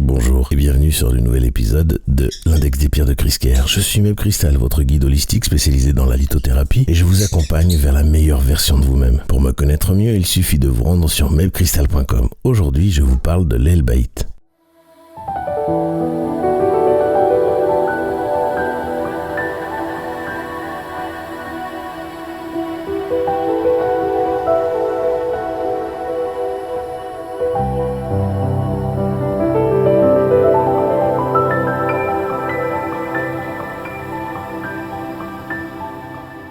Bonjour et bienvenue sur le nouvel épisode de l'Index des pierres de Chris Kerr. Je suis Meb-Cristal, votre guide holistique spécialisé dans la lithothérapie et je vous accompagne vers la meilleure version de vous-même. Pour me connaître mieux, il suffit de vous rendre sur mebcristal.com. Aujourd'hui, je vous parle de l'Elbaïte.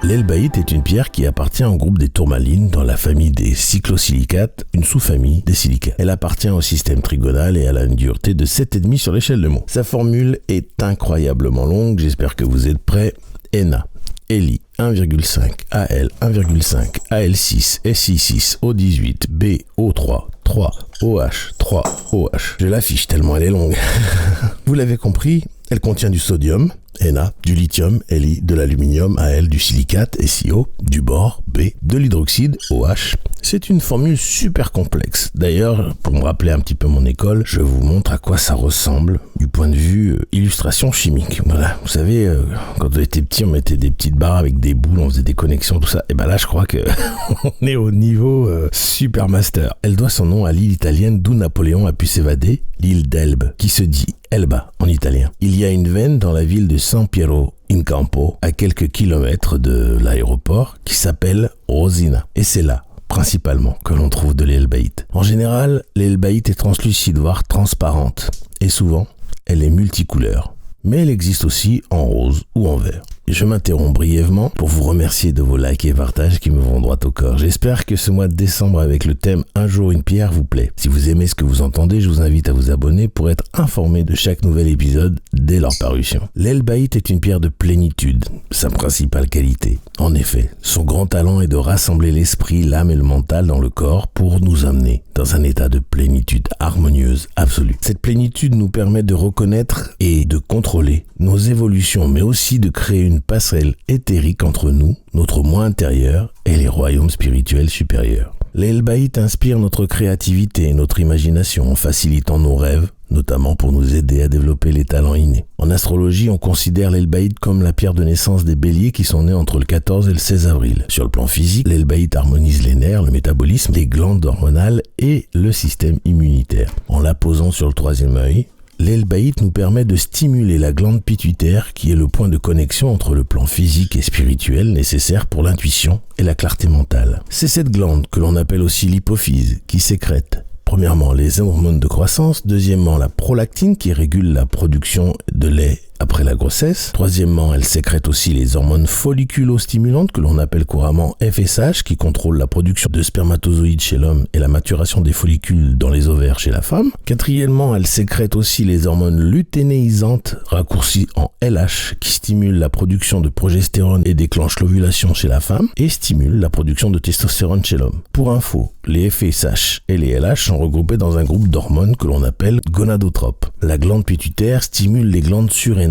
L'Elbaïte est une pierre qui appartient au groupe des tourmalines dans la famille des cyclosilicates, une sous-famille des silicates. Elle appartient au système trigonal et elle a une dureté de 7,5 sur l'échelle de Mohs. Sa formule est incroyablement longue, j'espère que vous êtes prêts. Na, Li 1,5, Al 1,5, Al6, Si6, O18, B, O3, 3, OH, 3, OH. Je l'affiche tellement elle est longue. Vous l'avez compris, elle contient du sodium, Na, du lithium, Li, de l'aluminium, Al, du silicate, SiO, du bore, B, de l'hydroxyde, OH. C'est une formule super complexe. D'ailleurs, pour me rappeler un petit peu mon école, je vous montre à quoi ça ressemble du point de vue illustration chimique. Voilà, vous savez, quand on était petit, on mettait des petites barres avec des boules, on faisait des connexions, tout ça. Et ben là, je crois que on est au niveau super master. Elle doit son nom à l'île italienne d'où Napoléon a pu s'évader, l'île d'Elbe, qui se dit Elba en italien. Il y a une veine dans la ville de San Piero in Campo, à quelques kilomètres de l'aéroport, qui s'appelle Rosina. Et c'est là, principalement, que l'on trouve de l'Elbaïte. En général, l'Elbaïte est translucide, voire transparente. Et souvent, elle est multicouleur. Mais elle existe aussi en rose ou en vert. Je m'interromps brièvement pour vous remercier de vos likes et partages qui me vont droit au corps. J'espère que ce mois de décembre avec le thème Un jour une pierre vous plaît. Si vous aimez ce que vous entendez, je vous invite à vous abonner pour être informé de chaque nouvel épisode dès leur parution. L'Elbaïte est une pierre de plénitude, sa principale qualité. En effet, son grand talent est de rassembler l'esprit, l'âme et le mental dans le corps pour nous amener dans un état de plénitude harmonieuse absolue. Cette plénitude nous permet de reconnaître et de contrôler nos évolutions, mais aussi de créer une passerelle éthérique entre nous, notre moi intérieur et les royaumes spirituels supérieurs. L'Elbaïte inspire notre créativité et notre imagination en facilitant nos rêves, notamment pour nous aider à développer les talents innés. En astrologie, on considère l'Elbaïte comme la pierre de naissance des béliers qui sont nés entre le 14 et le 16 avril. Sur le plan physique, l'Elbaïte harmonise les nerfs, le métabolisme, les glandes hormonales et le système immunitaire. En la posant sur le troisième œil, l'Elbaïte nous permet de stimuler la glande pituitaire qui est le point de connexion entre le plan physique et spirituel nécessaire pour l'intuition et la clarté mentale. C'est cette glande que l'on appelle aussi l'hypophyse qui sécrète premièrement les hormones de croissance, deuxièmement la prolactine qui régule la production de lait après la grossesse. Troisièmement, elle sécrète aussi les hormones folliculostimulantes que l'on appelle couramment FSH qui contrôlent la production de spermatozoïdes chez l'homme et la maturation des follicules dans les ovaires chez la femme. Quatrièmement, elle sécrète aussi les hormones lutéinéisantes raccourcies en LH qui stimulent la production de progestérone et déclenchent l'ovulation chez la femme et stimulent la production de testostérone chez l'homme. Pour info, les FSH et les LH sont regroupés dans un groupe d'hormones que l'on appelle gonadotropes. La glande pituitaire stimule les glandes surrénales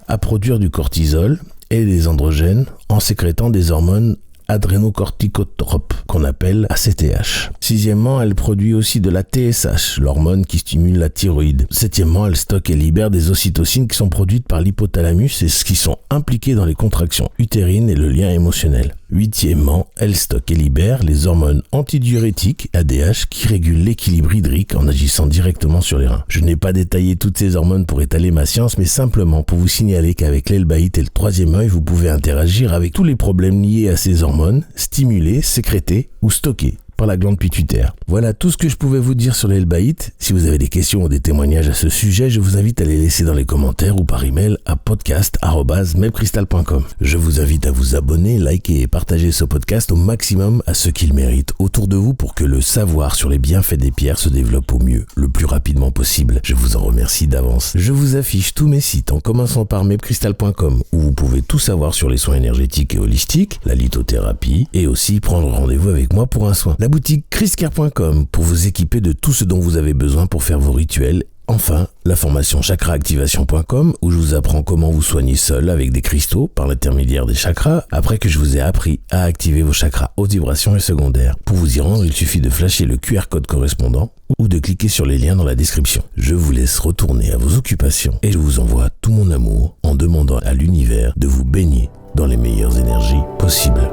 à produire du cortisol et des androgènes en sécrétant des hormones adrénocorticotropes qu'on appelle ACTH. Sixièmement, elle produit aussi de la TSH, l'hormone qui stimule la thyroïde. Septièmement, elle stocke et libère des ocytocines qui sont produites par l'hypothalamus et qui sont impliquées dans les contractions utérines et le lien émotionnel. Huitièmement, elle stocke et libère les hormones antidiurétiques, ADH, qui régulent l'équilibre hydrique en agissant directement sur les reins. Je n'ai pas détaillé toutes ces hormones pour étaler ma science, mais simplement pour vous signaler qu'avec l'Elbaïte et le troisième œil, vous pouvez interagir avec tous les problèmes liés à ces hormones, stimulées, sécrétées ou stockées par la glande pituitaire. Voilà tout ce que je pouvais vous dire sur l'Elbaïte. Si vous avez des questions ou des témoignages à ce sujet, je vous invite à les laisser dans les commentaires ou par email à podcast@mebcristal.com. Je vous invite à vous abonner, liker et partager ce podcast au maximum à ceux qui le méritent autour de vous pour que le savoir sur les bienfaits des pierres se développe au mieux, le plus rapidement possible. Je vous en remercie d'avance. Je vous affiche tous mes sites en commençant par mebcristal.com où vous pouvez tout savoir sur les soins énergétiques et holistiques, la lithothérapie et aussi prendre rendez-vous avec moi pour un soin. La boutique chriskerr.com pour vous équiper de tout ce dont vous avez besoin pour faire vos rituels Enfin, la formation chakraactivation.com où je vous apprends comment vous soigner seul avec des cristaux par l'intermédiaire des chakras après que je vous ai appris à activer vos chakras haute vibration et secondaires. Pour vous y rendre, il suffit de flasher le QR code correspondant ou de cliquer sur les liens dans la description. Je vous laisse retourner à vos occupations et je vous envoie tout mon amour en demandant à l'univers de vous baigner dans les meilleures énergies possibles.